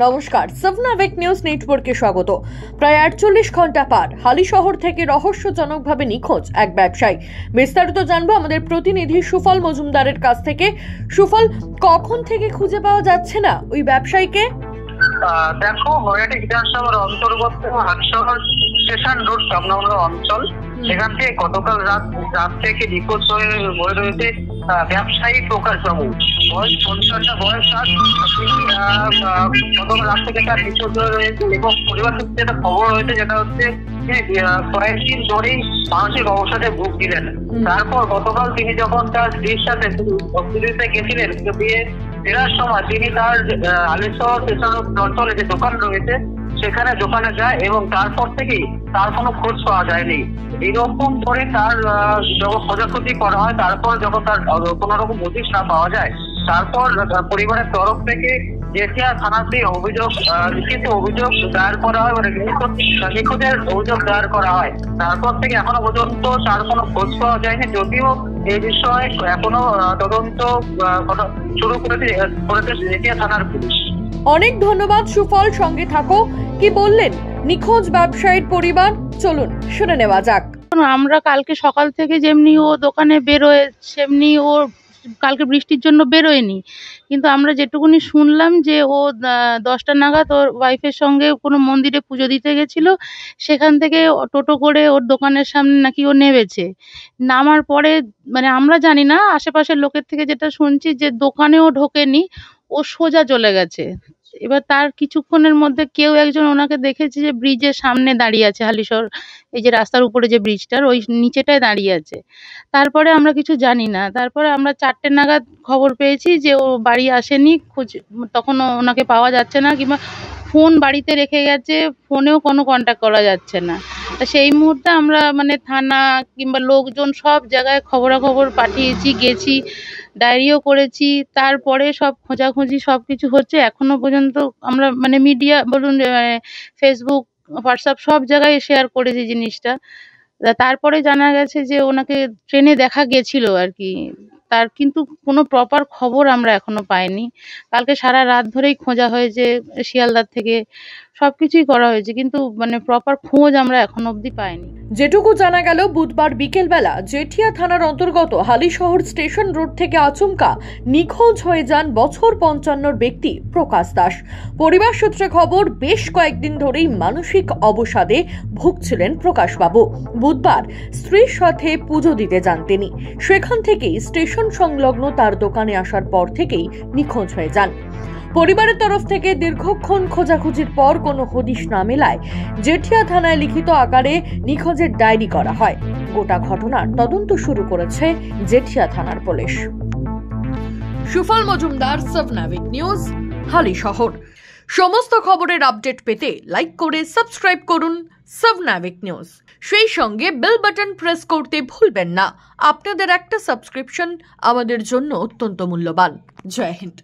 নমস্কার, সাবনাভিক নিউজ নেটওয়ার্কে স্বাগত। প্রায় 48 ঘন্টা পার হালি শহর থেকে রহস্যজনকভাবে নিখোঁজ এক ব্যবসায়ী। বিস্তারিত জানবো আমাদের প্রতিনিধি সুফল মজুমদারের কাছ থেকে। সুফল, কখন থেকে খুঁজে পাওয়া যাচ্ছে না ওই ব্যবসায়ীকে? দেখো, হরিয়াটি বিধানসভার অন্তর্গত হালিশহর স্টেশন রোড সংলগ্ন অঞ্চল, সেখান থেকে গতকাল রাত থেকে নিখোঁজ হয়ে রয়েছে ব্যবসায়ী প্রকাশ বাবু। বয়স 50, বয়স 60। গতকাল রাত থেকে তার নিখোঁজ হয়ে রয়েছে এবং পরিবার সূত্রে একটা খবর রয়েছে, যেটা হচ্ছে কয়েকদিন ধরেই মানসিক অবসাদে ভুগছিলেন। তারপর গতকাল তিনি যখন তার স্ত্রীর সাথে দিল্লিতে গেছিলেন, ফেরার সময় তিনি তার হালিশহর স্টেশন অঞ্চলে যে দোকান রয়েছে সেখানে দোকানে যায় এবং তারপর থেকেই তার কোনো খোঁজ পাওয়া যায়নি। এইরকম করে তার যখন খোঁজাখুঁজি করা হয়, তারপর যখন তার কোনো রকম হদিশ না পাওয়া যায়, তারপর পরিবারের তরফ থেকে জেঠিয়া থানাতে লিখিত অভিযোগ দায়ের করা হয়, নিখোঁজের অভিযোগ দায়ের করা হয়। তারপর থেকে এখনো পর্যন্ত তার কোনো খোঁজ পাওয়া যায়নি, যদিও এই বিষয়ে এখনো তদন্ত শুরু করেছে জেঠিয়া থানার পুলিশ। অনেক ধন্যবাদ সুফল, সঙ্গে থাকো। কি বললেন নিখোঁজ ব্যবসায়ীর পরিবার, চলুন শুনে নেওয়া যাক। আমরা কালকে সকাল থেকে যেমনি ও দোকানে বেরোয়, সেমনি ও কালকে বৃষ্টির জন্য বেরোয়নি, কিন্তু আমরা যেটুকুনি শুনলাম যে ও 10টা নাগাদ ওর ওয়াইফের সঙ্গে কোনো মন্দিরে পুজো দিতে গেছিল, সেখান থেকে টোটো করে ওর দোকানের সামনে নাকি ও নেমেছে। নামার পরে মানে আমরা জানি না, আশেপাশের লোকের থেকে যেটা শুনছি যে দোকানেও ঢোকেনি, ও সোজা চলে গেছে। এবার তার কিছুক্ষণের মধ্যে কেউ একজন ওনাকে দেখেছে যে ব্রিজের সামনে দাঁড়িয়ে আছে, হালিশহর এই যে রাস্তার উপরে যে ব্রিজটার ওই নিচেটায় দাঁড়িয়ে আছে। তারপরে আমরা কিছু জানি না, তারপরে আমরা 4টে নাগাদ খবর পেয়েছি যে ও বাড়ি আসেনি, তখন ওনাকে পাওয়া যাচ্ছে না, কিংবা ফোন বাড়িতে রেখে গেছে, ফোনেও কোনো কন্ট্যাক্ট করা যাচ্ছে না। তা সেই মুহূর্তে আমরা মানে থানা কিংবা লোকজন সব জায়গায় খবরাখবর পাঠিয়েছি, গেছি, ডায়েরিও করেছি। তারপরে সব খোঁজাখুঁজি সব কিছু হচ্ছে। এখনো পর্যন্ত আমরা মানে মিডিয়া বলুন, ফেসবুক, হোয়াটসঅ্যাপ সব জায়গায় শেয়ার করেছি জিনিসটা। তারপরে জানা গেছে যে ওনাকে ট্রেনে দেখা গেছিল আর কি, তার কিন্তু কোনো প্রপার খবর আমরা এখনো পাইনি। কালকে সারা রাত ধরেই খোঁজা হয়েছে, শিয়ালদার থেকে সবকিছুই করা হয়েছে, কিন্তু মানে প্রপার খোঁজ আমরা এখনো অবধি পাইনি। যেটুকু জানা গেল, বুধবার বিকেলবেলা জেঠিয়া থানার অন্তর্গত হালিশহর স্টেশন রোড থেকে আচমকা নিখোঁজ হয়ে যান বছর 55 ব্যক্তি প্রকাশ দাস। পরিবার সূত্রে খবর, বেশ কয়েকদিন ধরেই মানসিক অবসাদে ভুগছিলেন প্রকাশবাবু। বুধবার স্ত্রীর সাথে পুজো দিতে যান তিনি, সেখান থেকেই স্টেশন সংলগ্ন তার দোকানে আসার পর থেকেই নিখোঁজ হয়ে যান। পরিবারের তরফ থেকে দীর্ঘক্ষণ খোঁজাখুঁজির পর কোনো হদিশ না মেলায় জেঠিয়া থানায় লিখিত আকারে নিখোঁজের ডায়েরি করা হয়। গোটা ঘটনার তদন্ত শুরু করেছে জেঠিয়া থানার পুলিশ। সুফল মজুমদার, সাবনাভিক নিউজ, হালিশহর। সমস্ত খবরের আপডেট পেতে লাইক করে সাবস্ক্রাইব করুন সাবনাভিক নিউজ। সেই সঙ্গে বেল বাটন প্রেস করতে ভুলবেন না। আপনাদের একটা সাবস্ক্রিপশন আমাদের জন্য অত্যন্ত মূল্যবান। জয় হিন্দ।